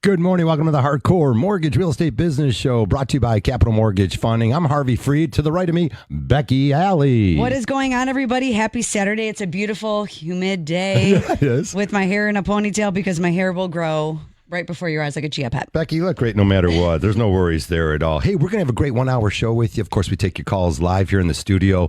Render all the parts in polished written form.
Good morning. Welcome to the Hardcore Mortgage Real Estate Business Show, brought to you by Capital Mortgage Funding. I'm Harvey Freed. To the right of me, Becky Alley. What is going on, everybody? Happy Saturday. It's a beautiful, humid day. Yeah, it is. With my hair in a ponytail because my hair will grow right before your eyes like a chia pet. Becky, you look great no matter what. There's no worries there at all. Hey, we're going to have a great 1 hour show with you. Of course, we take your calls live here in the studio.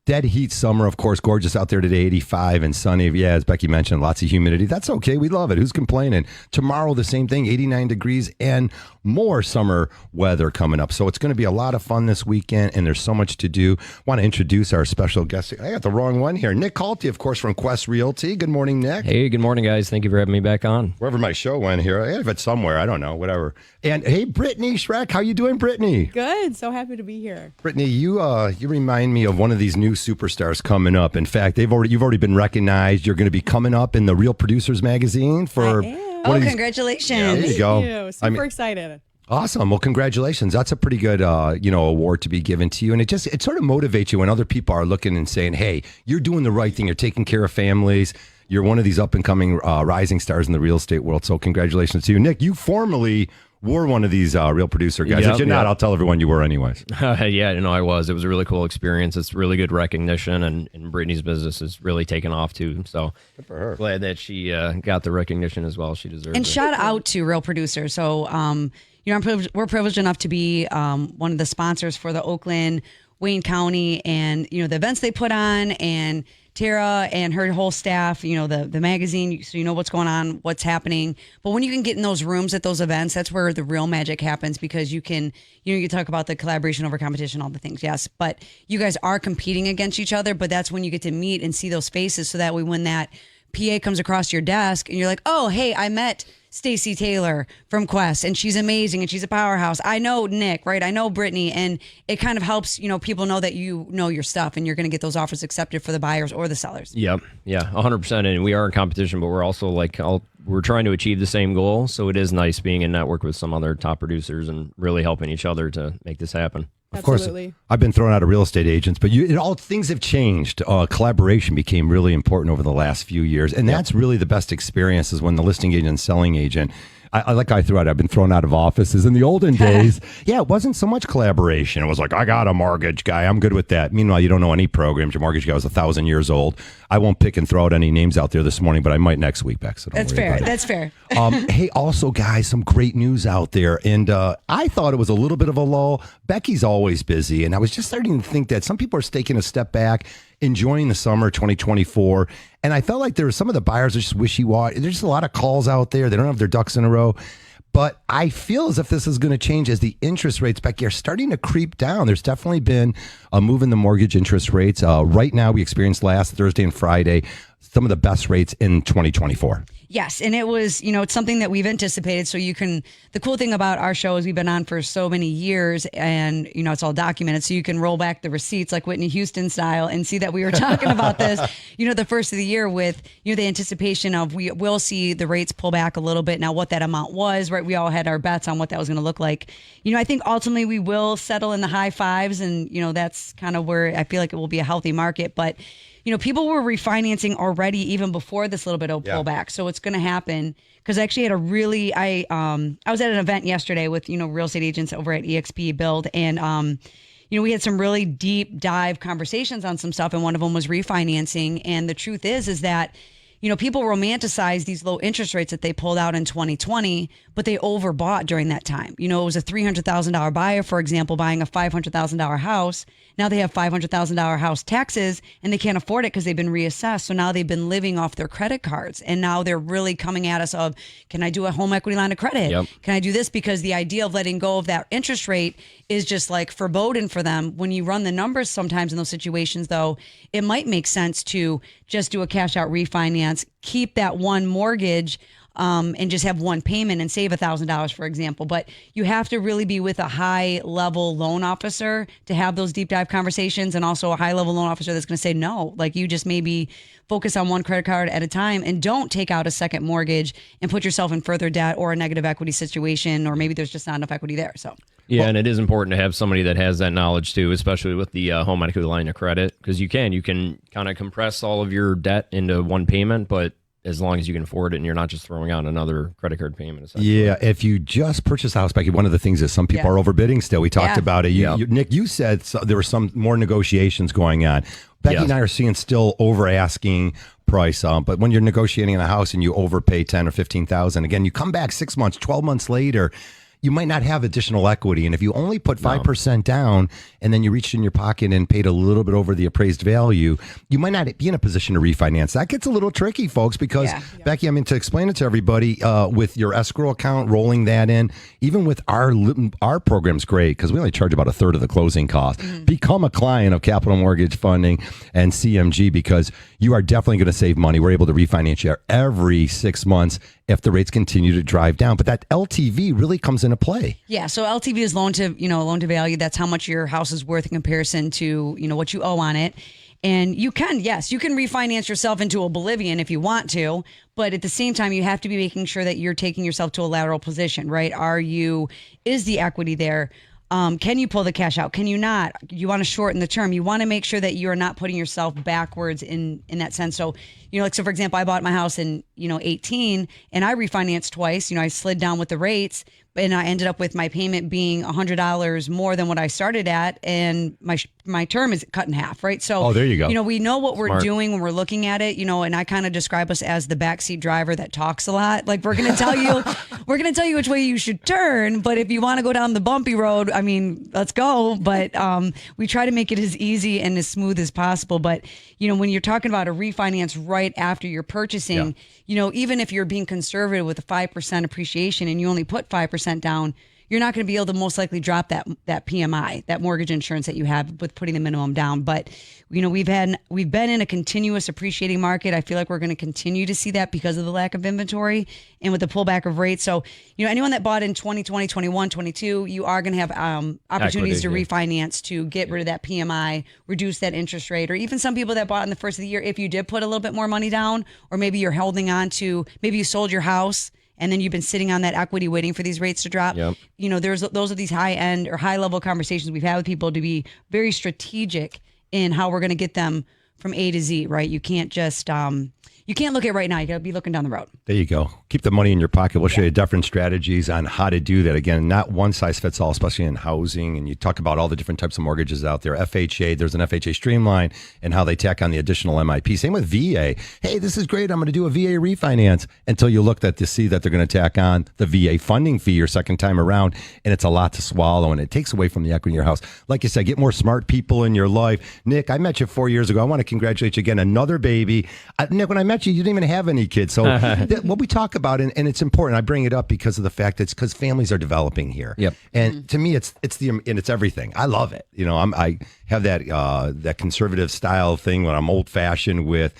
Dead heat summer, of course, gorgeous out there today, 85 and sunny. Yeah, as Becky mentioned, lots of humidity. That's okay. We love it. Who's complaining? Tomorrow, the same thing, 89 degrees and more summer weather coming up. So it's going to be a lot of fun this weekend, and there's so much to do. Want to introduce our special guest. I got the wrong one here. Nick Kalte, of course, from Quest Realty. Good morning, Nick. Hey, good morning, guys. Thank you for having me back on. Wherever my show went here. I have it somewhere. I don't know. Whatever. And hey, Brittany Schreck, how you doing, Brittany? Good. So happy to be here. Brittany, you remind me of one of these new superstars coming up. In fact, you've already been recognized. You're going to be coming up in the Real Producers magazine for. Congratulations! Yeah, there you go. Thank you. Super excited. Awesome. Well, congratulations. That's a pretty good, award to be given to you. And it sort of motivates you when other people are looking and saying, hey, you're doing the right thing. You're taking care of families. You're one of these up and coming rising stars in the real estate world. So congratulations to you. Nick, you formerly were one of these real producer guys. If you're not, I'll tell everyone you were anyways. Yeah, I was. It was a really cool experience. It's really good recognition, and Brittany's business is really taken off too. So good for her. Glad that she got the recognition as well. She deserves it. And shout out to Real Producers. So, we're privileged enough to be one of the sponsors for the Oakland, Wayne County, and the events they put on, and Tara and her whole staff, the magazine, so you know what's going on, what's happening. But when you can get in those rooms at those events, that's where the real magic happens, because you can, you talk about the collaboration over competition, all the things, yes. But you guys are competing against each other, but that's when you get to meet and see those faces, so that way when that PA comes across your desk and you're like, oh, hey, I met Stacey Taylor from Quest, and she's amazing, and she's a powerhouse. I know Nick, right? I know Brittany, and it kind of helps, people know that you know your stuff, and you're going to get those offers accepted for the buyers or the sellers. Yep. Yeah, 100%. And we are in competition, but we're also we're trying to achieve the same goal. So it is nice being in network with some other top producers and really helping each other to make this happen. Of course, I've been thrown out of real estate agents, but things have changed. Collaboration became really important over the last few years, and that's really the best experience is when the listing agent and selling agent. I threw out. I've been thrown out of offices in the olden days. Yeah, it wasn't so much collaboration. It was like, I got a mortgage guy. I'm good with that. Meanwhile, you don't know any programs. Your mortgage guy was 1,000 years old. I won't pick and throw out any names out there this morning, but I might next week, Bex. So that's fair. That's fair. Hey, also, guys, some great news out there. And I thought it was a little bit of a lull. Becky's always busy. And I was just starting to think that some people are taking a step back, enjoying the summer 2024. And I felt like there were some of the buyers are just wishy-washy. There's just a lot of calls out there. They don't have their ducks in a row. But I feel as if this is going to change as the interest rates, Becky, are starting to creep down. There's definitely been a move in the mortgage interest rates. Right now, we experienced last Thursday and Friday some of the best rates in 2024. Yes, and it was, it's something that we've anticipated. So the cool thing about our show is we've been on for so many years, and, it's all documented. So you can roll back the receipts like Whitney Houston style and see that we were talking about this, the first of the year with, the anticipation of we will see the rates pull back a little bit. Now, what that amount was, right? We all had our bets on what that was going to look like. I think ultimately we will settle in the high fives, and, that's kind of where I feel like it will be a healthy market. But people were refinancing already even before this little bit of pullback. So it's going to happen, because I actually had I was at an event yesterday with, real estate agents over at EXP Build. And, we had some really deep dive conversations on some stuff. And one of them was refinancing. And the truth is that, people romanticize these low interest rates that they pulled out in 2020, but they overbought during that time. It was a $300,000 buyer, for example, buying a $500,000 house. Now they have $500,000 house taxes, and they can't afford it because they've been reassessed. So now they've been living off their credit cards. And now they're really coming at us of, can I do a home equity line of credit? Yep. Can I do this? Because the idea of letting go of that interest rate is just like foreboding for them. When you run the numbers sometimes in those situations, though, it might make sense to just do a cash out refinance, keep that one mortgage, and just have one payment and save $1,000, for example. But you have to really be with a high level loan officer to have those deep dive conversations, and also a high level loan officer that's going to say no. Like, you just maybe focus on one credit card at a time, and don't take out a second mortgage and put yourself in further debt or a negative equity situation, or maybe there's just not enough equity there. So. Yeah, and it is important to have somebody that has that knowledge too, especially with the home equity line of credit, because you can kind of compress all of your debt into one payment, but as long as you can afford it and you're not just throwing out another credit card payment. Essentially. Yeah, if you just purchase a house, Becky, one of the things is some people Yeah. are overbidding still. We talked Yeah. about it. Yeah. Nick, you said there were some more negotiations going on. Becky Yes. and I are seeing still over asking price, but when you're negotiating in a house and you overpay 10 or 15,000, again, you come back 6 months, 12 months later, you might not have additional equity. And if you only put 5% down and then you reached in your pocket and paid a little bit over the appraised value, you might not be in a position to refinance. That gets a little tricky, folks, because Becky, I mean, to explain it to everybody, with your escrow account, rolling that in, even with our program's great because we only charge about a third of the closing cost. Become a client of Capital Mortgage Funding and CMG because you are definitely going to save money. We're able to refinance you every 6 months if the rates continue to drive down. But that LTV really comes into play. Yeah, so LTV is loan to value. That's how much your house is worth in comparison to, what you owe on it. And you can refinance yourself into oblivion if you want to, but at the same time, you have to be making sure that you're taking yourself to a lateral position, right? Is the equity there? Can you pull the cash out? Can you not? You want to shorten the term. You want to make sure that you are not putting yourself backwards in that sense. So, so for example, I bought my house in, 18 and I refinanced twice. I slid down with the rates and I ended up with my payment being $100 more than what I started at. And my term is cut in half, right? So, there you go. We know what we're Smart. doing when we're looking at it, and I kind of describe us as the backseat driver that talks a lot. Like we're going to tell you which way you should turn. But if you want to go down the bumpy road, I mean, let's go. But we try to make it as easy and as smooth as possible. But, when you're talking about a refinance right after you're purchasing, even if you're being conservative with a 5% appreciation and you only put 5% down, you're not going to be able to most likely drop that PMI, that mortgage insurance that you have with putting the minimum down. But, we've been in a continuous appreciating market. I feel like we're going to continue to see that because of the lack of inventory and with the pullback of rates. So, anyone that bought in 2020, 21, 22, you are going to have opportunities to refinance to get rid of that PMI, reduce that interest rate, or even some people that bought in the first of the year, if you did put a little bit more money down, or maybe you're holding on to, maybe you sold your house and then you've been sitting on that equity waiting for these rates to drop. Yep. Those are these high end or high level conversations we've had with people to be very strategic in how we're going to get them from A to Z, right? You can't just, you can't look at right now. You got to be looking down the road. There you go. Keep the money in your pocket. We'll show you different strategies on how to do that. Again, not one size fits all, especially in housing. And you talk about all the different types of mortgages out there. FHA, there's an FHA Streamline and how they tack on the additional MIP. Same with VA. Hey, this is great. I'm going to do a VA refinance until you look at to see that they're going to tack on the VA funding fee your second time around. And it's a lot to swallow and it takes away from the equity in your house. Like you said, get more smart people in your life. Nick, I met you 4 years ago. I want to congratulate you again. Another baby. Nick, when I met you, you didn't even have any kids. So what we talk about, and it's important, I bring it up because of the fact that it's because families are developing here. Yep. And to me, it's everything. I love it. I have that conservative style thing when I'm old fashioned with.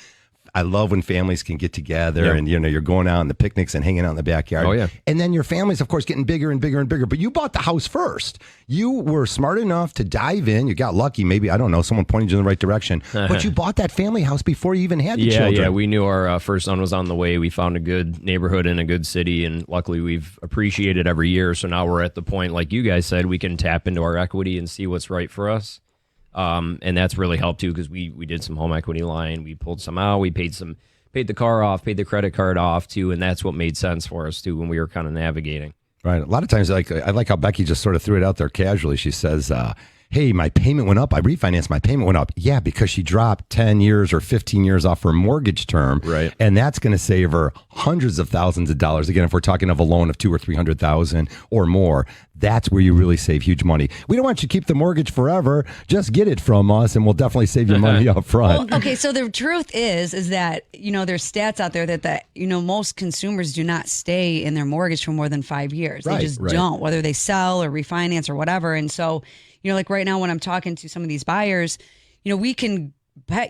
I love when families can get together and, you're going out on the picnics and hanging out in the backyard. Oh, yeah. And then your family's, of course, getting bigger and bigger and bigger. But you bought the house first. You were smart enough to dive in. You got lucky. Maybe, I don't know, someone pointed you in the right direction. But you bought that family house before you even had the children. Yeah, we knew our first son was on the way. We found a good neighborhood in a good city, and luckily we've appreciated every year. So now we're at the point, like you guys said, we can tap into our equity and see what's right for us. And that's really helped, too, because we did some home equity line. We pulled some out. We paid the car off, paid the credit card off, too, and that's what made sense for us, too, when we were kind of navigating. Right. A lot of times, I like how Becky just sort of threw it out there casually. She says, hey, my payment went up. I refinanced. My payment went up. Yeah, because she dropped 10 years or 15 years off her mortgage term. Right. And that's going to save her hundreds of thousands of dollars. Again, if we're talking of a loan of $200,000 or $300,000 or more, that's where you really save huge money. We don't want you to keep the mortgage forever. Just get it from us, and we'll definitely save you money up front. Well, okay, so the truth is that, there's stats out there that most consumers do not stay in their mortgage for more than 5 years. They just don't, whether they sell or refinance or whatever. And so, like right now when I'm talking to some of these buyers, we can,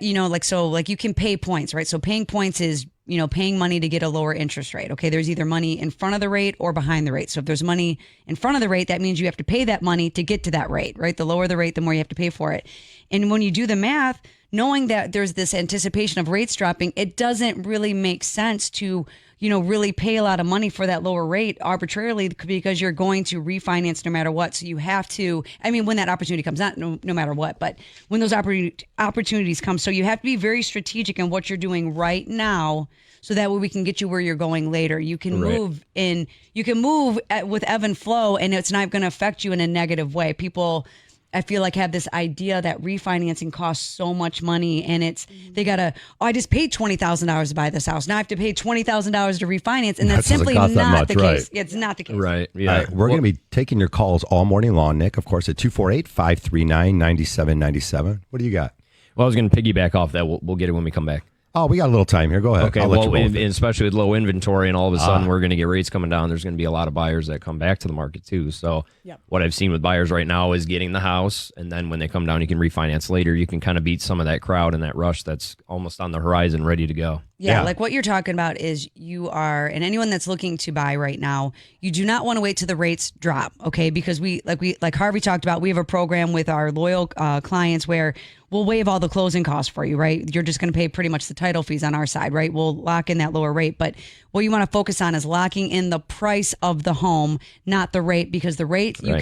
you can pay points, right? So paying points is, paying money to get a lower interest rate. Okay, there's either money in front of the rate or behind the rate. So if there's money in front of the rate, that means you have to pay that money to get to that rate, right? The lower the rate, the more you have to pay for it. And when you do the math, knowing that there's this anticipation of rates dropping, it doesn't really make sense to, really pay a lot of money for that lower rate arbitrarily because you're going to refinance no matter what. So you have to, when that opportunity comes, not no matter what, but when those opportunities come. So you have to be very strategic in what you're doing right now, so that way we can get you where you're going later. You can move with ebb and flow, and it's not going to affect you in a negative way. People, I feel like, have this idea that refinancing costs so much money, and they gotta, I just paid $20,000 to buy this house. Now I have to pay $20,000 to refinance, and that's simply not the case. It's not the case. Right. Yeah. We're going to be taking your calls all morning long, Nick, of course, at 248-539-9797. What do you got? Well, I was going to piggyback off that. We'll get it when we come back. Oh, we got a little time here. Go ahead. Okay, well, especially with low inventory and all of a sudden we're going to get rates coming down, there's going to be a lot of buyers that come back to the market too. So what I've seen with buyers right now is getting the house, and then when they come down, you can refinance later. You can kind of beat some of that crowd and that rush that's almost on the horizon, ready to go. Yeah, like what you're talking about is and anyone that's looking to buy right now, you do not want to wait till the rates drop, okay? Because like Harvey talked about, we have a program with our loyal clients where we'll waive all the closing costs for you, right? You're just going to pay pretty much the title fees on our side, right? We'll lock in that lower rate. But what you want to focus on is locking in the price of the home, not the rate, because the rate you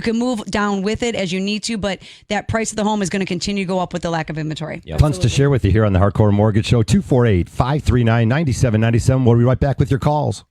can move down with it as you need to, but that price of the home is going to continue to go up with the lack of inventory. Yep. Tons to share with you here on the Hardcore Mortgage Show. 248-539-9797. We'll be right back with your calls.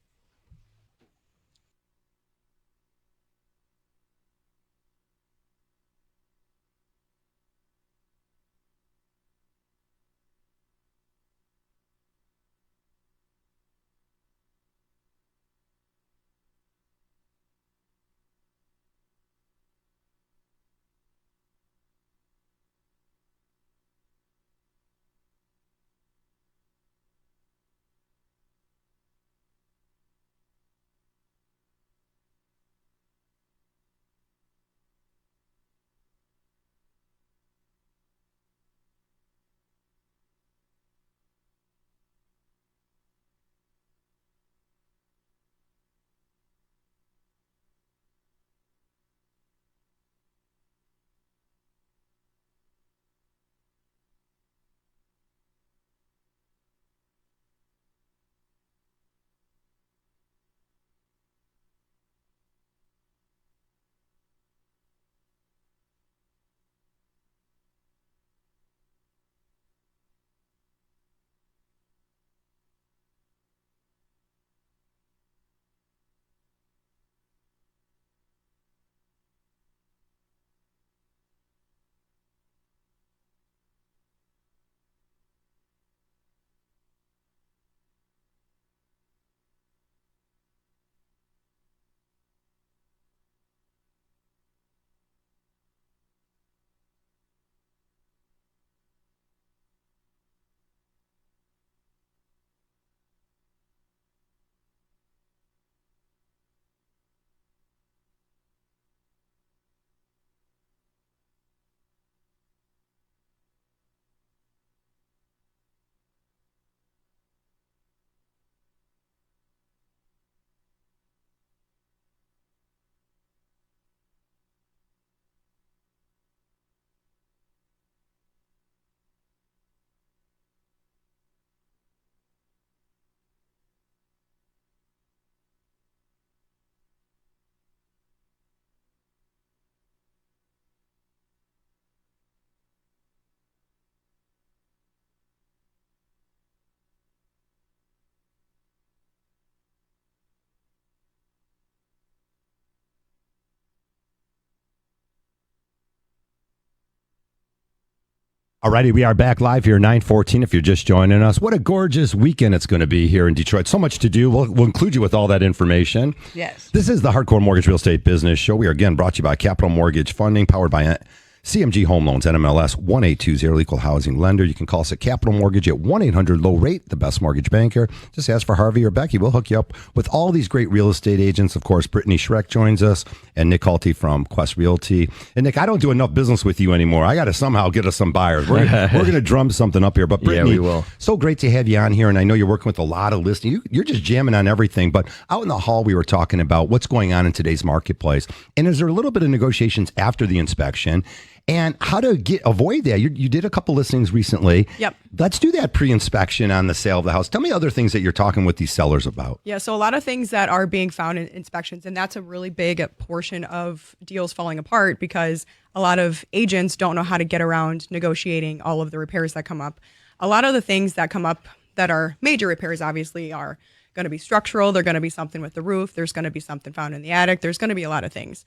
Alrighty, we are back live here, 9:14. If you're just joining us, what a gorgeous weekend it's going to be here in Detroit. So much to do. We'll include you with all that information. Yes. This is the Hardcore Mortgage Real Estate Business Show. We are again brought to you by Capital Mortgage Funding, powered by CMG Home Loans, NMLS 1820, equal housing lender. You can call us at Capital Mortgage at 1-800-LOW-RATE, the best mortgage banker. Just ask for Harvey or Becky. We'll hook you up with all these great real estate agents. Of course, Brittany Schreck joins us, and Nick Kalte from Quest Realty. And Nick, I don't do enough business with you anymore. I got to somehow get us some buyers. We're going to drum something up here. But Brittany, we will. So great to have you on here, and I know you're working with a lot of listings. You're just jamming on everything. But out in the hall, we were talking about what's going on in today's marketplace. And is there a little bit of negotiations after the inspection? and how to avoid that. You did a couple listings recently. Yep. Let's do that pre-inspection on the sale of the house. Tell me other things that you're talking with these sellers about. Yeah, so a lot of things that are being found in inspections, and that's a really big portion of deals falling apart because a lot of agents don't know how to get around negotiating all of the repairs that come up. A lot of the things that come up that are major repairs obviously are going to be structural. They're going to be something with the roof. There's going to be something found in the attic. There's going to be a lot of things.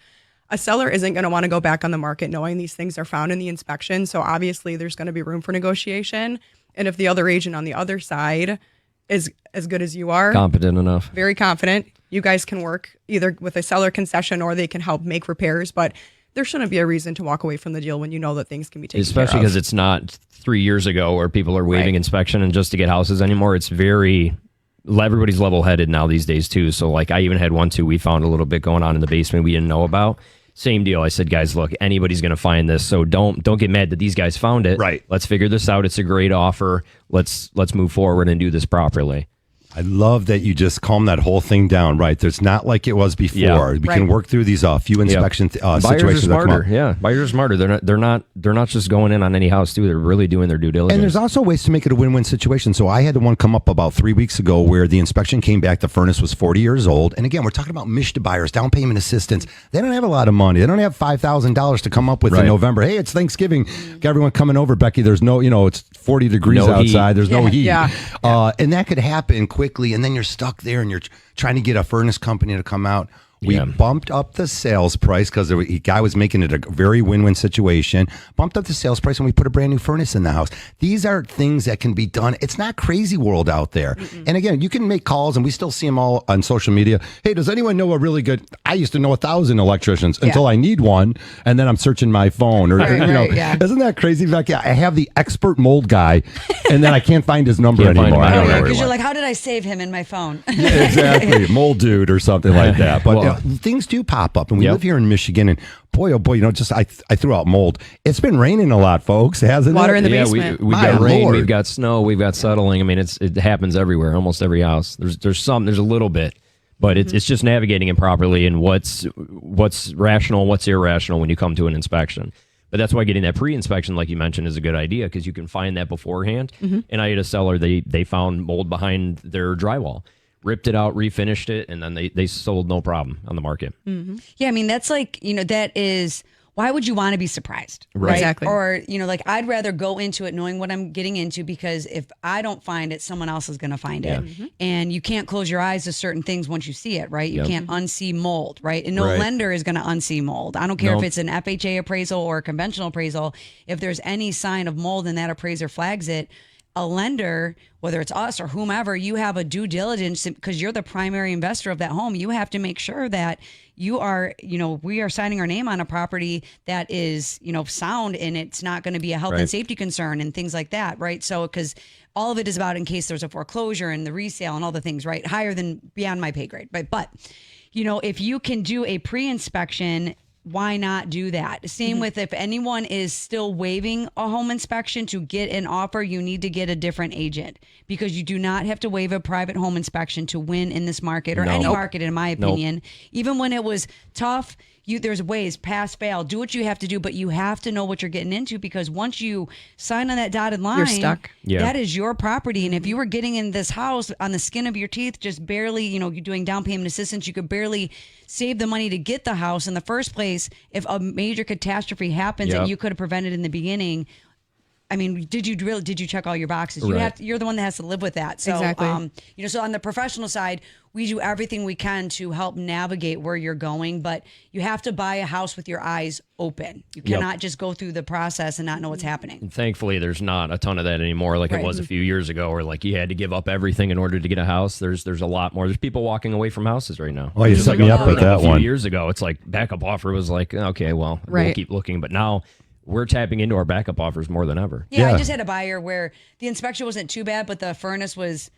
A seller isn't going to want to go back on the market knowing these things are found in the inspection. So obviously there's going to be room for negotiation. And if the other agent on the other side is as good as you are, Competent enough. very confident, you guys can work either with a seller concession or they can help make repairs. But there shouldn't be a reason to walk away from the deal when you know that things can be taken Especially care of. because it's not 3 years ago where people are waiving Right. inspection and just to get houses anymore. It's everybody's level-headed now these days too. So like I even had one too. We found a little bit going on in the basement we didn't know about. Same deal. I said, guys, look, anybody's going to find this, so don't get mad that these guys found it. Right. Let's figure this out. It's a great offer. Let's move forward and do this properly. I love that you just calm that whole thing down, right? There's not like it was before. Yeah. We Right. can work through these few inspection Buyers are situations that come smarter. up. Yeah, buyers are smarter. They're not just going in on any house too. They're really doing their due diligence. And there's also ways to make it a win-win situation. So I had one come up about 3 weeks ago where the inspection came back. The furnace was 40 years old. And again, we're talking about Mishta buyers, down payment assistance. They don't have a lot of money. They don't have $5,000 to come up with in Right. November. Hey, it's Thanksgiving. Got everyone coming over, Becky. There's no, it's 40 degrees No heat. outside. There's no heat. Yeah. And that could happen quickly. And then you're stuck there and you're trying to get a furnace company to come out. We Yeah. bumped up the sales price because the guy was making it a very win-win situation. Bumped up the sales price and we put a brand new furnace in the house. These are things that can be done. It's not crazy world out there. And again, you can make calls and we still see them all on social media. Hey, does anyone know a really good, I used to know 1,000 electricians until I need one. And then I'm searching my phone or, Right, yeah. isn't that crazy? Becky? I have the expert mold guy and then I can't find his number Can't find anymore. him. I don't know where he Because you're went. like, how did I save him in my phone? Exactly, mold dude or something like that. But Well- things do pop up, and we Yep. live here in Michigan. And boy, oh boy, I threw out mold. It's been raining a lot, folks, hasn't Water it? in the yeah, basement. we've My got rain, Lord. we've got snow, we've got settling. I mean, it happens everywhere, almost every house. There's a little bit, but it's just navigating it properly and what's rational, what's irrational when you come to an inspection. But that's why getting that pre-inspection, like you mentioned, is a good idea because you can find that beforehand. And I had a seller, they found mold behind their drywall, ripped it out, refinished it, and then they sold no problem on the market. Yeah, I mean, that's like, that is, why would you want to be surprised? Right. Exactly. Or, like I'd rather go into it knowing what I'm getting into because if I don't find it, someone else is going to find it. And you can't close your eyes to certain things once you see it, right? You can't unsee mold, right? And no Right. lender is going to unsee mold. I don't care if Nope. it's an FHA appraisal or a conventional appraisal. If there's any sign of mold and that appraiser flags it, a lender, whether it's us or whomever, you have a due diligence because you're the primary investor of that home. You have to make sure that you are, we are signing our name on a property that is, sound and it's not going to be a health and Right. safety concern and things like that, right? So, because all of it is about in case there's a foreclosure and the resale and all the things, right? Higher than beyond my pay grade, right? But, if you can do a pre-inspection, why not do that? Same with if anyone is still waiving a home inspection to get an offer, you need to get a different agent because you do not have to waive a private home inspection to win in this market or any market, in my opinion. Even when it was tough, there's ways, pass, fail, do what you have to do, but you have to know what you're getting into because once you sign on that dotted line, You're stuck. Yeah. that is your property. And if you were getting in this house on the skin of your teeth, just barely, you're doing down payment assistance, you could barely save the money to get the house in the first place. If a major catastrophe happens Yep. and you could have prevented in the beginning, I mean, did you check all your boxes? Right. You're the one that has to live with that. So, Exactly. so on the professional side, we do everything we can to help navigate where you're going, but you have to buy a house with your eyes open. You cannot just go through the process and not know what's happening. And thankfully, there's not a ton of that anymore like Right. it was a few years ago where like you had to give up everything in order to get a house. There's a lot more. There's people walking away from houses right now. Oh, you Just set me up with a that few one. years ago, it's like backup offer was like, okay, well, we'll Right. keep looking. But now we're tapping into our backup offers more than ever. Yeah, Yeah. I just had a buyer where the inspection wasn't too bad, but the furnace was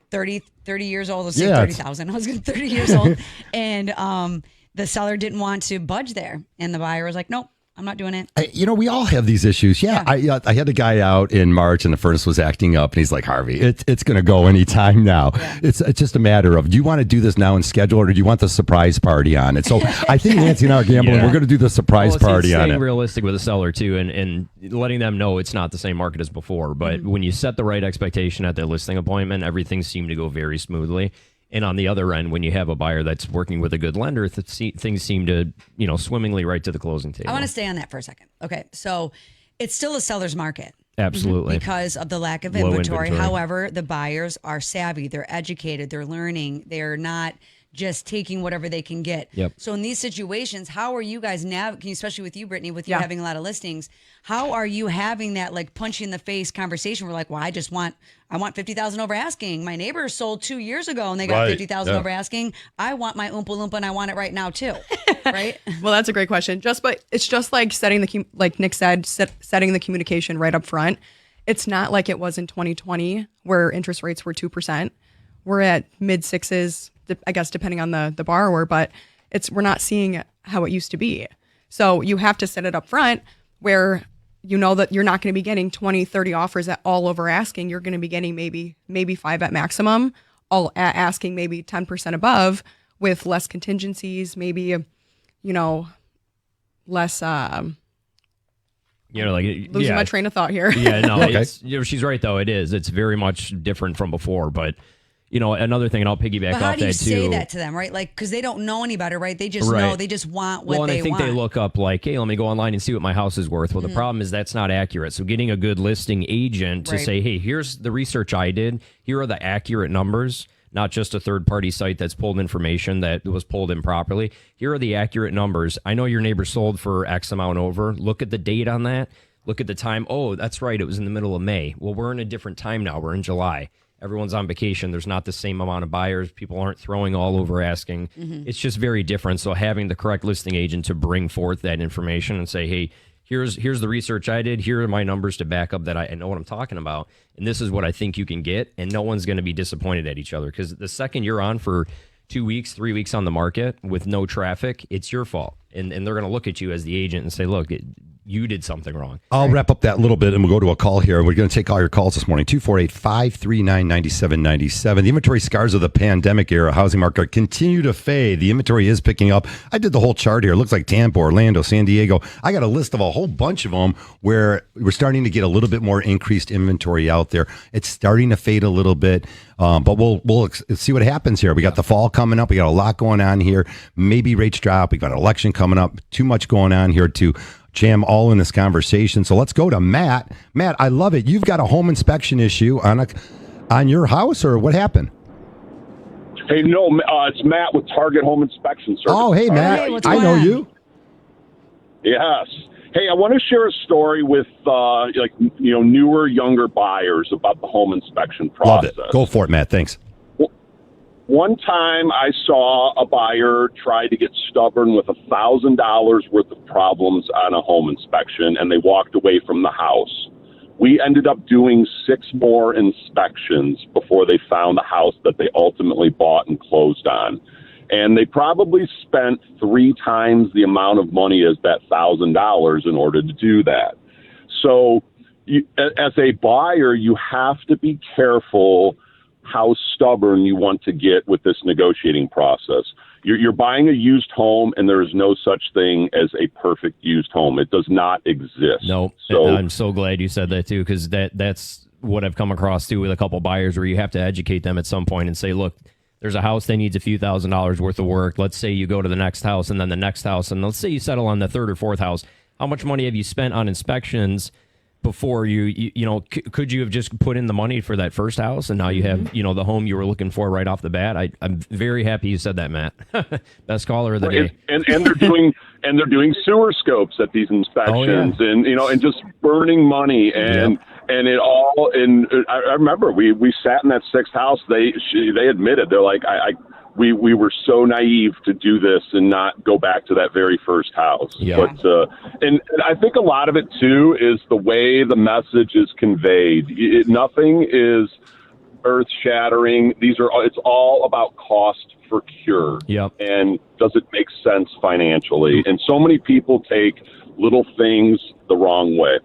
30 years old. Let's say Yeah, it's- 30,000. I was going 30 years old. And the seller didn't want to budge there. And the buyer was like, nope, I'm not doing it. We all have these issues. Yeah. I had a guy out in March and the furnace was acting up and he's like, Harvey, it's going to go anytime now. Yeah. It's just a matter of, do you want to do this now and schedule it, or do you want the surprise party on it? So I think Nancy and I are gambling. We're going to do the surprise party on it. Staying realistic with the seller too, and letting them know it's not the same market as before. But when you set the right expectation at the listing appointment, everything seemed to go very smoothly. And on the other end, when you have a buyer that's working with a good lender, things seem to, swimmingly right to the closing table. I want to stay on that for a second. Okay, so it's still a seller's market. Absolutely. Because of the lack of inventory. However, the buyers are savvy. They're educated. They're learning. They're not just taking whatever they can get. Yep. So in these situations, how are you guys navigating, especially with you, Brittany, with you having a lot of listings, how are you having that like punch in the face conversation? We're like, well, I want 50,000 over asking. My neighbor sold 2 years ago and they got 50,000 over asking. I want my Oompa Loompa and I want it right now too. Right? Well, that's a great question. But it's just like like Nick said, setting the communication right up front. It's not like it was in 2020 where interest rates were 2%. We're at mid sixes, I guess, depending on the borrower, but we're not seeing how it used to be. So you have to set it up front where you know that you're not going to be getting 20, 30 offers at all over asking. You're going to be getting maybe 5 at maximum, all at asking maybe 10% above with less contingencies, maybe, less, losing my train of thought here. Yeah, no, she's right though. It is. It's very much different from before, but another thing, and I'll piggyback off that too. How do you say that to them, right? Like, because they don't know any better, right? They just know, they just want what they want. Well, and I think they look up like, hey, let me go online and see what my house is worth. Well, the problem is that's not accurate. So getting a good listing agent to say, hey, here's the research I did. Here are the accurate numbers, not just a third-party site that's pulled information that was pulled improperly. Here are the accurate numbers. I know your neighbor sold for X amount over. Look at the date on that. Look at the time. Oh, that's right. It was in the middle of May. Well, we're in a different time now. We're in July. Everyone's on vacation. There's not the same amount of buyers. People aren't throwing all over asking. It's just very different. So having the correct listing agent to bring forth that information and say, hey, here's the research I did. Here are my numbers to back up that I know what I'm talking about. And this is what I think you can get. And no one's going to be disappointed at each other, because the second you're on for 2 weeks, 3 weeks on the market with no traffic, it's your fault. And they're going to look at you as the agent and say, look, you did something wrong. I'll wrap up that little bit and we'll go to a call here. We're going to take all your calls this morning. 248-539-9797. The inventory scars of the pandemic era housing market continue to fade. The inventory is picking up. I did the whole chart here. It looks like Tampa, Orlando, San Diego. I got a list of a whole bunch of them where we're starting to get a little bit more increased inventory out there. It's starting to fade a little bit. But we'll see what happens here. We got the fall coming up. We got a lot going on here. Maybe rates drop. We've got an election coming up. Too much going on here to jam all in this conversation. So let's go to Matt. Matt, I love it. You've got a home inspection issue on your house, or what happened? Hey, no, it's Matt with Target Home Inspection Service. Oh, hey, Matt. Hey, I know you. Yes. Hey, I want to share a story with newer, younger buyers about the home inspection process. Love it. Go for it, Matt. Thanks. One time I saw a buyer try to get stubborn with $1,000 worth of problems on a home inspection, and they walked away from the house. We ended up doing 6 more inspections before they found the house that they ultimately bought and closed on. And they probably spent 3 times the amount of money as that $1,000 in order to do that. So as a buyer, you have to be careful how stubborn you want to get with this negotiating process. You're buying a used home, and there is no such thing as a perfect used home. It does not exist. No, so, I'm so glad you said that too, because that's what I've come across too with a couple buyers, where you have to educate them at some point and say, look, there's a house that needs a few $1,000s worth of work. Let's say you go to the next house and then the next house, and let's say you settle on the 3rd or 4th house. How much money have you spent on inspections before could you have just put in the money for that first house, and now you have the home you were looking for right off the bat? I'm very happy you said that, Matt. Best caller of the day. And they're doing sewer scopes at these inspections, and just burning money and it all. And I remember we sat in that 6th house. They admitted, they're like, we were so naive to do this and not go back to that very first house. Yeah. But and I think a lot of it too is the way the message is conveyed. Nothing is earth-shattering. It's all about cost for cure. Yep. And does it make sense financially? And so many people take little things the wrong way.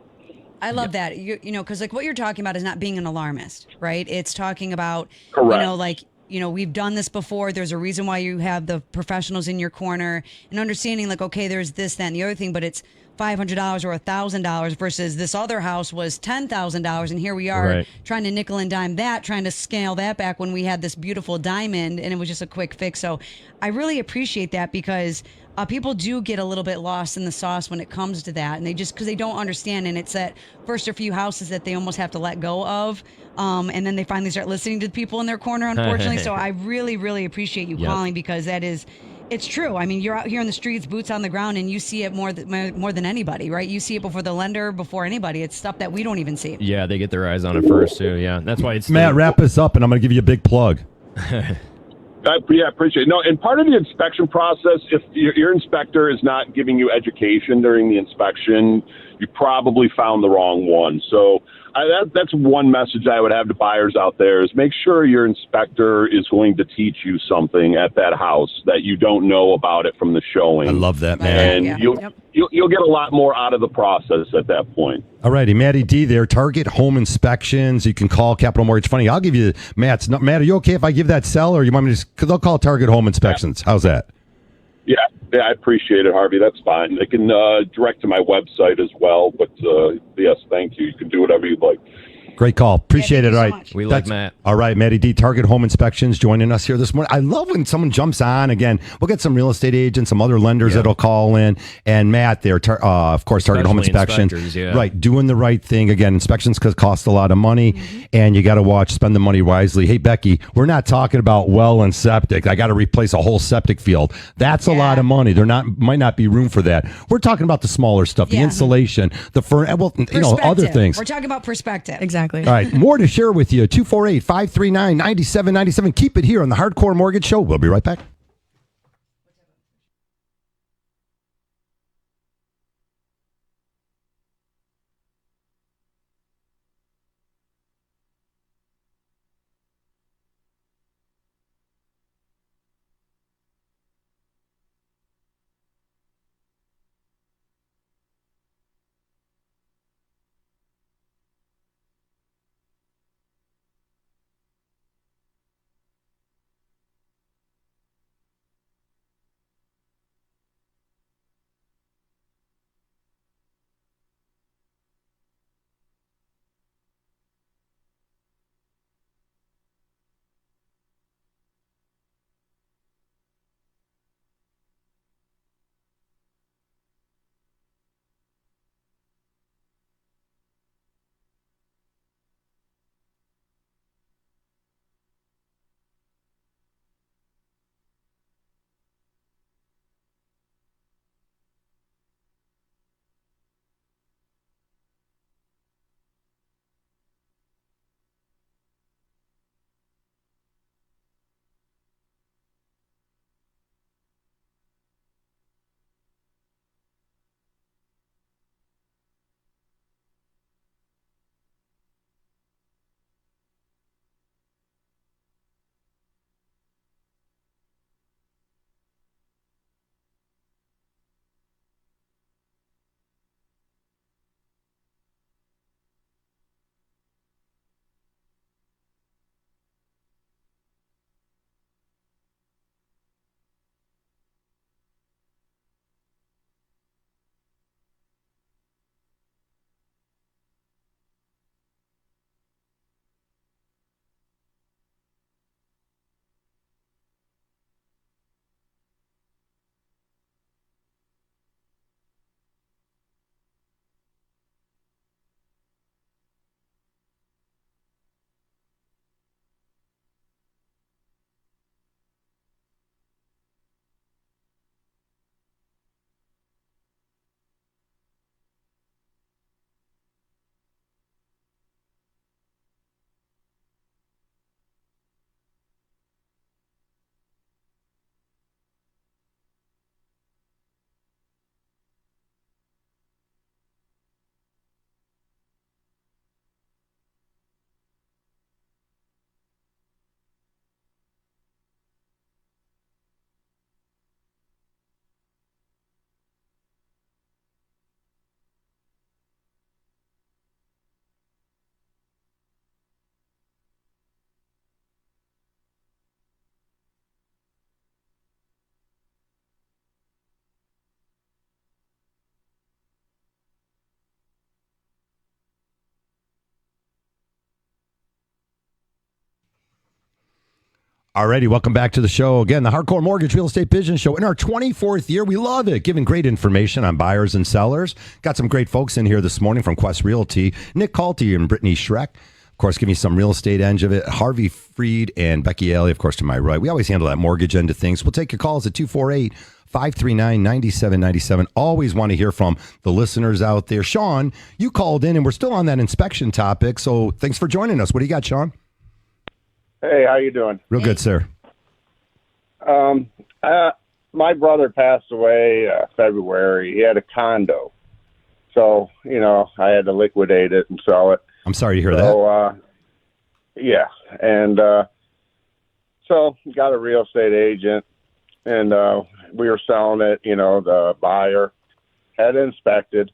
I love that. You know, because like what you're talking about is not being an alarmist, right? It's talking about, Correct. We've done this before. There's a reason why you have the professionals in your corner and understanding like, okay, there's this, that, and the other thing, but it's $500 or $1,000 versus this other house was $10,000. And here we are Right. trying to nickel and dime that, trying to scale that back when we had this beautiful diamond and it was just a quick fix. So I really appreciate that because people do get a little bit lost in the sauce when it comes to that. And they just, because they don't understand. And it's that first or few houses that they almost have to let go of. And then they finally start listening to the people in their corner, unfortunately. So I really, really appreciate you calling because it's true. I mean, you're out here in the streets, boots on the ground, and you see it more than anybody, right? You see it before the lender, before anybody. It's stuff that we don't even see. Yeah, they get their eyes on it first too. Yeah, that's why it's Matt, wrap us up, and I'm going to give you a big plug. I appreciate it. No, and part of the inspection process, if your inspector is not giving you education during the inspection, you probably found the wrong one. So that's one message I would have to buyers out there is make sure your inspector is going to teach you something at that house that you don't know about it from the showing. I love that, man. And you'll get a lot more out of the process at that point. All righty, Matty D there, Target Home Inspections. You can call Capital Mortgage Funding. I'll give you Matt, are you okay if I give that cell or you want me to just, because they'll call Target Home Inspections. How's that? Yeah, I appreciate it, Harvey. That's fine. They can direct to my website as well. But yes, thank you. You can do whatever you'd like. Great call. Appreciate it. you All so right. much. We like Matt. All right, Matty D, Target Home Inspections joining us here this morning. I love when someone jumps on. Again, we'll get some real estate agents, some other lenders that'll call in. And Matt there, of course, Target Home Especially Inspections. inspectors, yeah. Right, doing the right thing. Again, inspections cost a lot of money, and you got to spend the money wisely. Hey, Becky, we're not talking about well and septic. I got to replace a whole septic field. That's a lot of money. Might not be room for that. We're talking about the smaller stuff, the insulation, the other things. We're talking about perspective. Exactly. All right, more to share with you. 248-539-9797. Keep it here on the Hardcore Mortgage Show. We'll be right back. Alrighty, welcome back to the show. Again, the Hardcore Mortgage Real Estate Business Show in our 24th year. We love it, giving great information on buyers and sellers. Got some great folks in here this morning from Quest Realty. Nick Kalte and Brittany Schreck. Of course, giving you some real estate end of it. Harvey Freed and Becky Alley, of course, to my right. We always handle that mortgage end of things. We'll take your calls at 248-539-9797. Always want to hear from the listeners out there. Sean, you called in, and we're still on that inspection topic, so thanks for joining us. What do you got, Sean? Hey, how you doing? Real good, sir. My brother passed away February. He had a condo, so I had to liquidate it and sell it. I'm sorry to hear that. So, yeah, and so got a real estate agent, and we were selling it. The buyer had it inspected,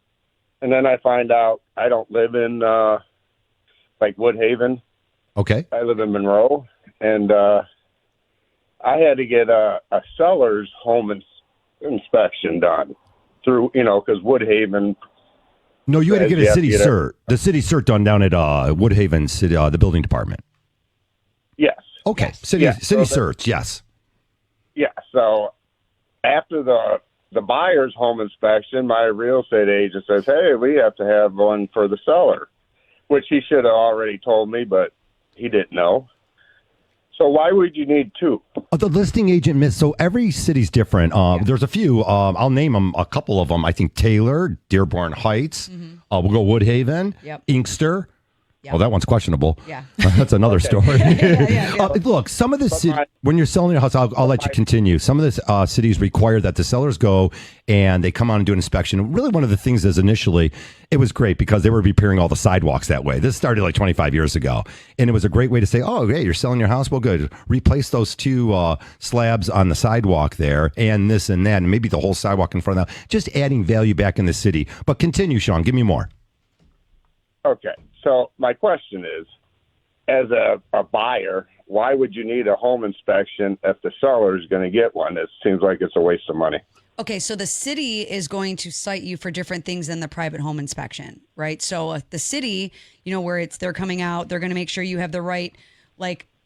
and then I find out I don't live in like Woodhaven. Okay. I live in Monroe, and I had to get a seller's home inspection done through, because Woodhaven. No, you had to get a city get cert. The city cert done down at Woodhaven City, the building department. Yes. Okay. Yes. City Yeah, city so certs, yes. Yeah. So after the buyer's home inspection, my real estate agent says, "Hey, we have to have one for the seller," which he should have already told me, but he didn't know. So why would you need two? The listing agent missed. So every city's different. There's a few. I'll name them. A couple of them. I think Taylor, Dearborn Heights. We'll go Woodhaven. Yep. Inkster. Yep. Oh, that one's questionable. Yeah. That's another story. Yeah. Look, some of the when you're selling your house, I'll let you continue. Some of the cities require that the sellers go and they come on and do an inspection. Really, one of the things is initially it was great because they were repairing all the sidewalks that way. This started like 25 years ago, and it was a great way to say, "Oh, hey, you're selling your house. Well, good. Replace those two slabs on the sidewalk there, and this and that, and maybe the whole sidewalk in front of them. Just adding value back in the city." But continue, Sean. Give me more. Okay. So my question is, as a buyer, why would you need a home inspection if the seller is going to get one? It seems like it's a waste of money. Okay, so the city is going to cite you for different things than the private home inspection, right? So the city, where they're coming out, they're going to make sure you have the right,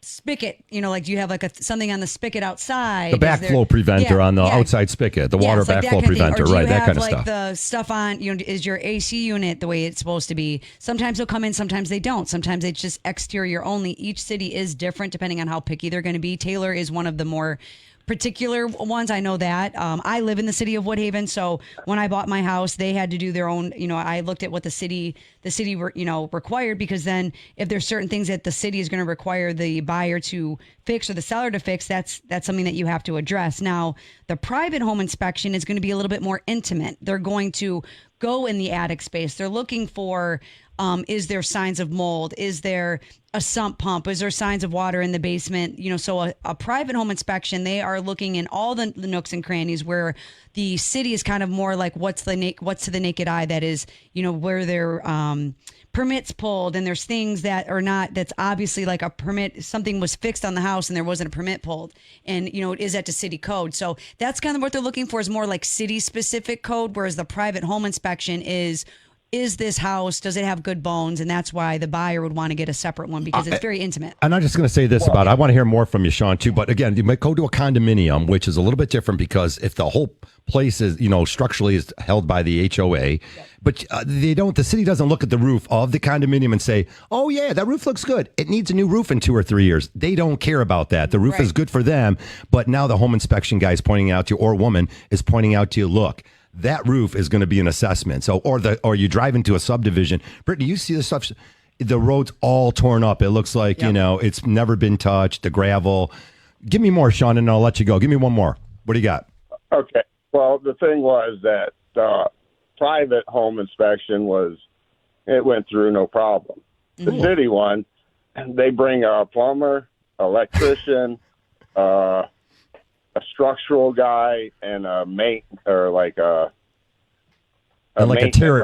spigot, like do you have something on the spigot outside? The backflow preventer on the outside spigot, the water backflow preventer, right? That kind of stuff. The stuff on, is your AC unit the way it's supposed to be? Sometimes they'll come in, sometimes they don't. Sometimes it's just exterior only. Each city is different depending on how picky they're going to be. Taylor is one of the more particular ones. I know that. I live in the city of Woodhaven, so when I bought my house, they had to do their own, I looked at what the city required, because then if there's certain things that the city is going to require the buyer to fix or the seller to fix, that's something that you have to address. Now, the private home inspection is going to be a little bit more intimate. They're going to go in the attic space. They're looking for, is there signs of mold? Is there a sump pump? Is there signs of water in the basement? So a private home inspection, they are looking in all the nooks and crannies, where the city is kind of more like what's to the naked eye, that is, where their permits pulled, and there's things that are not, that's obviously like a permit, something was fixed on the house and there wasn't a permit pulled, and it is at the city code. So that's kind of what they're looking for, is more like city specific code, whereas the private home inspection is this house, does it have good bones? And that's why the buyer would want to get a separate one, because it's very intimate. And I'm just going to say this I want to hear more from you, Sean, too. But again, you might go to a condominium, which is a little bit different, because if the whole place is, structurally is held by the HOA, but the city doesn't look at the roof of the condominium and say, "Oh yeah, that roof looks good. It needs a new roof in 2 or 3 years." They don't care about that. The roof is good for them. But now the home inspection guy is pointing out to you, or woman is pointing out to you, look, that roof is going to be an assessment. So, or you drive into a subdivision. Brittany, you see the stuff, the road's all torn up. It looks like, it's never been touched, the gravel. Give me more, Sean, and I'll let you go. Give me one more. What do you got? Okay. Well, the thing was that the private home inspection it went through no problem. The city one, they bring a plumber, electrician, a structural guy, and a tarot